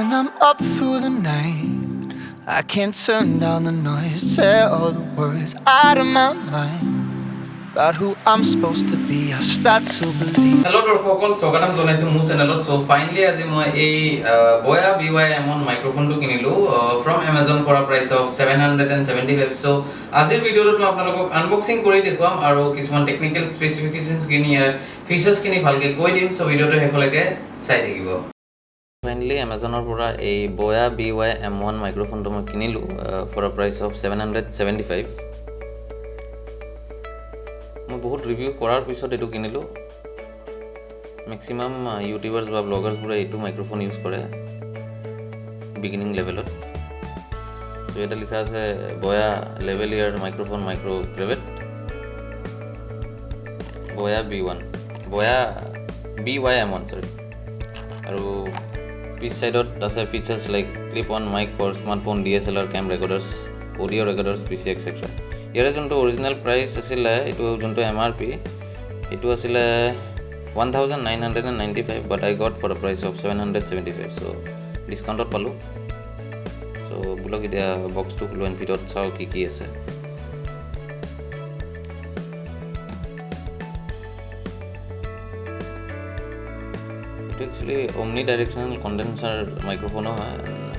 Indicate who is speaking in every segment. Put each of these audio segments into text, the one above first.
Speaker 1: When I'm up through the night, I can't turn down the noise. Tear all the worries out of my mind about who I'm supposed to be. I start to believe.
Speaker 2: Hello দৰ্শকসকল স্বাগতম জনাইছো মোৰ চেনেলত so finally আজি মই এই Boya BYM1 মাইক্ৰোফোনটো কিনিলো from Amazon for a price of 775 so আজিৰ ভিডিঅ'টোত মই আপোনালোকক আনবক্সিং কৰি দেখুৱাম আৰু কিছুমান টেকনিক্যাল স্পেসিফিকেশনস কিনি ফিচাৰ্স কিনি ভালকে কৈ দিম সো ভিডিঅ'টো শেষলৈকে চাই থাকিব ফাইনালি Amazonৰ পৰা এই Boya BYM1 মাইক্ৰোফোনটো মই কিনিলো for a price of 775 মই বহুত ৰিভিউ কৰাৰ পিছত এটো কিনিলো maximum YouTubers বা bloggers বুৰে এটো মাইক্ৰোফোন ইউজ কৰে বিগিনিং লেভেলত তো এটা লিখা আছে Boya লেভেলিয়াৰ মাইক্ৰোফোন মাইক্ৰো ক্ৰেভেট Boya BYM1 sorry আৰু পিছ সাইডত আছে features like clip on mic for smartphone DSLR cam recorders audio recorders PC etcetera ইয়াৰে যোনটো অৰিজিনাল প্ৰাইস আছিল এটো যোনটো MRP এটো আছিল 1995 but I got for a price of 775 so discount পালো so বুলক এতিয়া বক্স টু খুলো এন্ড ভিতৰত চাও কি কি আছে Actually, omnidirectional condenser microphone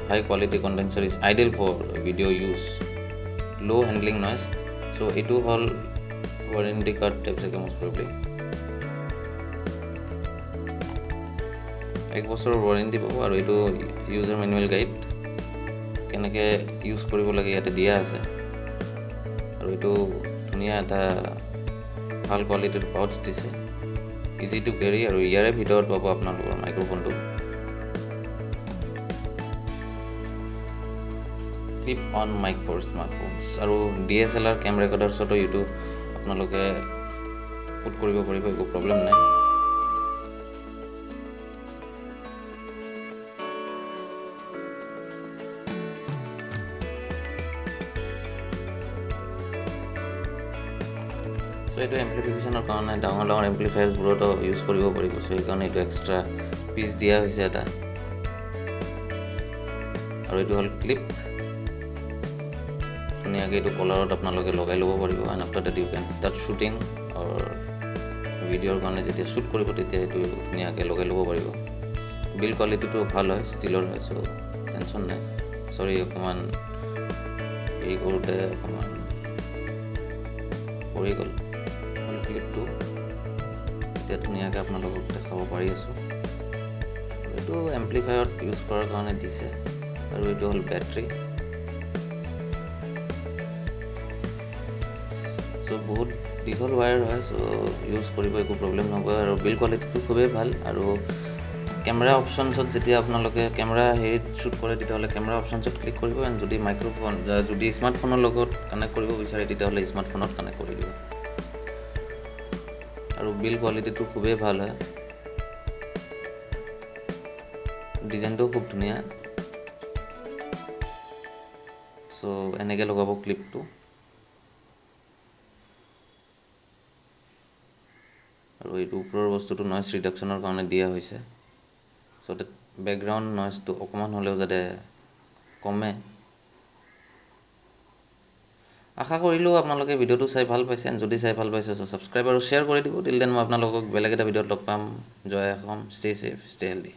Speaker 2: high quality condenser is ideal for video use. Low handling noise. So it will all warranty card types most probably. এক বছৰৰ warranty পাব আৰু এটো user manual guide কেনেকৈ ইউজ কৰিব লাগে ইয়াতে দিয়া আছে আৰু এটো ধুনিয়া এটা ভাল কোৱালিটিৰ পাউচ দিছে easy to carry আৰু ইয়াৰে ভিতৰত পাব আপোনালোকৰ মাইক্ৰোফোনটো clip on mic for smartphones আৰু DSLR ক্যাম ৰেকৰ্ডাৰ্ছটো ইটো আপোনালোকে পুট কৰিব পাৰিব একো প্ৰবলেম নাই এটো এমপ্লিফিকেশনৰ কাৰণে ডাঙৰ এমপ্লিফায়াৰ্স বোৰটো ইউজ কৰিব পাৰিব সো এই কাৰণে এটো এক্সট্ৰা পিস দিয়া হৈছে এটা আৰু এটো হল ক্লিপ ধুনিয়াকৈ এটো কলাৰত আপোনালোকে লগাই ল'ব পাৰিব and after that you can start shooting or ভিডিঅ'ৰ কাৰণে যেতিয়া শুট কৰিব তেতিয়া এটো ধুনিয়াকৈ লগাই ল'ব পাৰিব বিল কোৱালিটিটো ভাল হয় ষ্টিলৰ হয় সো টেনচন নাই সৰি অকমান এই কৰোতে অকমান পৰি গ'ল ক্লিপটো এতিয়া ধুনিয়াকৈ আপোনালোকক দেখাব পাৰি আছো এটো এমপ্লিফায়াৰত ইউজ কৰাৰ কাৰণে দিছে আৰু এটো হল ব্যাটাৰী সো বহুত দীঘল ওয়্যাৰ হয় সো ইউজ কৰিব একো প্ৰবলেম নহয় আৰু বিল কোৱালিটিটো খুবেই ভাল আৰু ক্যামেৰা অপশনছত যেতিয়া আপোনালোকে ক্যামেৰা হেৰিত শুট কৰে তেতিয়াহলে ক্যামেৰা অপশনছত ক্লিক কৰিব আৰু যদি মাইক্ৰোফোন যদি স্মাৰ্টফোনৰ লগত কানেক্ট কৰিব বিচাৰে তেতিয়াহলে স্মাৰ্টফোনত কানেক্ট কৰি দিব আৰু বিল কোৱালিটিটো খুবেই ভাল হয় ডিজাইনটো খুব ধুনিয়া সো এনেকৈ লগাব ক্লিপটো আৰু এই ওপৰৰ বস্তুটো নয়েজ ৰিডাকচনৰ কাৰণে দিয়া হৈছে সো দ্যাট ব্যাকগ্ৰাউণ্ড নয়েজটো অকমান হলেও যাতে কমে আশা কৰিলো আপোনালোকে ভিডিওটো চাই ভাল পাইছে যদি চাই ভাল পাইছে সো সাবস্ক্ৰাইব আৰু শেয়াৰ কৰি দিব টিল দেন মই আপোনালোকক বেলেগ এটা ভিডিওত লগ পাম জয় Assam stay safe stay healthy